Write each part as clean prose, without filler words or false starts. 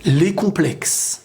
Les complexes.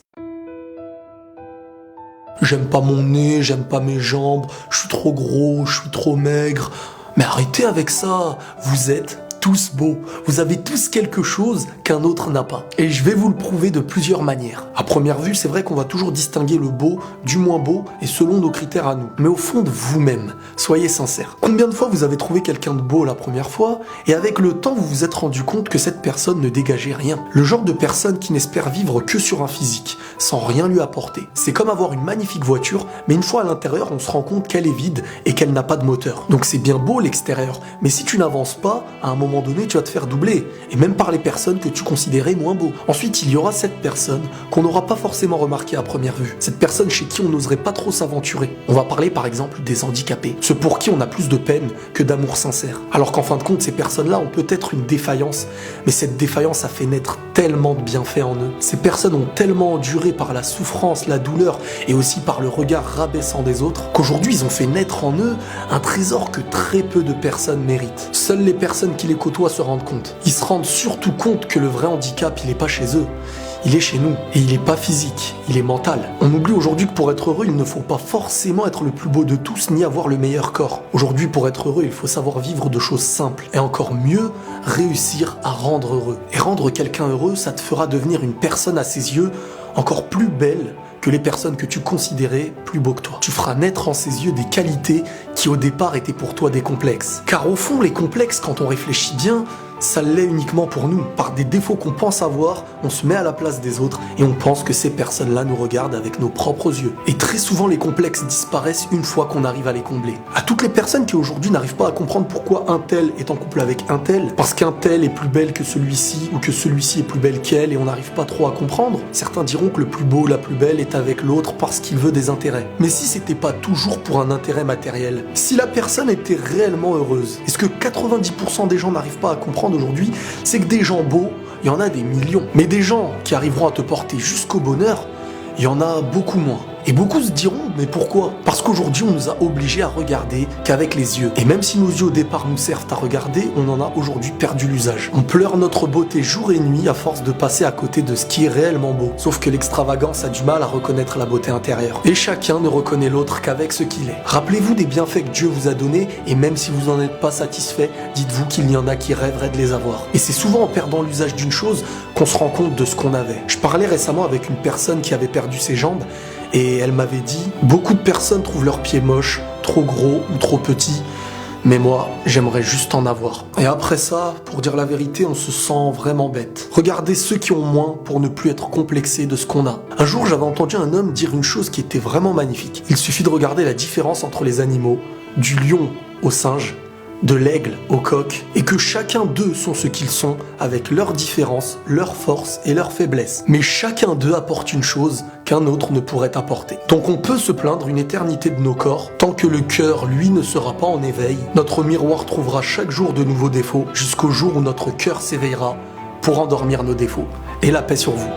J'aime pas mon nez, j'aime pas mes jambes, je suis trop gros, je suis trop maigre. Mais arrêtez avec ça, vous êtes tous beaux. Vous avez tous quelque chose qu'un autre n'a pas. Et je vais vous le prouver de plusieurs manières. À première vue, c'est vrai qu'on va toujours distinguer le beau du moins beau et selon nos critères à nous. Mais au fond de vous-même, soyez sincère. Combien de fois vous avez trouvé quelqu'un de beau la première fois et avec le temps vous vous êtes rendu compte que cette personne ne dégageait rien? Le genre de personne qui n'espère vivre que sur un physique, sans rien lui apporter. C'est comme avoir une magnifique voiture, mais une fois à l'intérieur, on se rend compte qu'elle est vide et qu'elle n'a pas de moteur. Donc c'est bien beau l'extérieur, mais si tu n'avances pas, à un moment donné, tu vas te faire doubler, et même par les personnes que tu considérais moins beaux. Ensuite, il y aura cette personne qu'on n'aura pas forcément remarquée à première vue. Cette personne chez qui on n'oserait pas trop s'aventurer. On va parler par exemple des handicapés, ceux pour qui on a plus de peine que d'amour sincère. Alors qu'en fin de compte, ces personnes-là ont peut-être une défaillance, mais cette défaillance a fait naître tellement de bienfaits en eux. Ces personnes ont tellement enduré par la souffrance, la douleur, et aussi par le regard rabaissant des autres, qu'aujourd'hui ils ont fait naître en eux un trésor que très peu de personnes méritent. Seules les personnes qui les côtoient se rendent compte. Ils se rendent surtout compte que le vrai handicap, il est pas chez eux. Il est chez nous. Et il est pas physique, il est mental. On oublie aujourd'hui que pour être heureux, il ne faut pas forcément être le plus beau de tous, ni avoir le meilleur corps. Aujourd'hui, pour être heureux, il faut savoir vivre de choses simples. Et encore mieux, réussir à rendre heureux. Et rendre quelqu'un heureux, ça te fera devenir une personne à ses yeux encore plus belle que les personnes que tu considérais plus beaux que toi. Tu feras naître en ses yeux des qualités qui au départ étaient pour toi des complexes. Car au fond, les complexes, quand on réfléchit bien, ça l'est uniquement pour nous. Par des défauts qu'on pense avoir, on se met à la place des autres et on pense que ces personnes-là nous regardent avec nos propres yeux. Et très souvent, les complexes disparaissent une fois qu'on arrive à les combler. À toutes les personnes qui aujourd'hui n'arrivent pas à comprendre pourquoi un tel est en couple avec un tel, parce qu'un tel est plus belle que celui-ci ou que celui-ci est plus belle qu'elle et on n'arrive pas trop à comprendre, certains diront que le plus beau, la plus belle est avec l'autre parce qu'il veut des intérêts. Mais si c'était pas toujours pour un intérêt matériel, si la personne était réellement heureuse, est-ce que 90% des gens n'arrivent pas à comprendre aujourd'hui, c'est que des gens beaux, il y en a des millions. Mais des gens qui arriveront à te porter jusqu'au bonheur, il y en a beaucoup moins. Et beaucoup se diront, mais pourquoi? Parce qu'aujourd'hui, on nous a obligés à regarder qu'avec les yeux. Et même si nos yeux au départ nous servent à regarder, on en a aujourd'hui perdu l'usage. On pleure notre beauté jour et nuit à force de passer à côté de ce qui est réellement beau. Sauf que l'extravagance a du mal à reconnaître la beauté intérieure. Et chacun ne reconnaît l'autre qu'avec ce qu'il est. Rappelez-vous des bienfaits que Dieu vous a donnés, et même si vous n'en êtes pas satisfait, dites-vous qu'il y en a qui rêveraient de les avoir. Et c'est souvent en perdant l'usage d'une chose qu'on se rend compte de ce qu'on avait. Je parlais récemment avec une personne qui avait perdu ses jambes, et elle m'avait dit, beaucoup de personnes trouvent leurs pieds moches, trop gros ou trop petits, mais moi, j'aimerais juste en avoir. Et après ça, pour dire la vérité, on se sent vraiment bête. Regardez ceux qui ont moins pour ne plus être complexés de ce qu'on a. Un jour, j'avais entendu un homme dire une chose qui était vraiment magnifique. Il suffit de regarder la différence entre les animaux, du lion au singe, de l'aigle au coq, et que chacun d'eux sont ce qu'ils sont, avec leurs différences, leurs forces et leurs faiblesses. Mais chacun d'eux apporte une chose qu'un autre ne pourrait apporter. Donc on peut se plaindre une éternité de nos corps, tant que le cœur, lui, ne sera pas en éveil. Notre miroir trouvera chaque jour de nouveaux défauts, jusqu'au jour où notre cœur s'éveillera pour endormir nos défauts. Et la paix sur vous.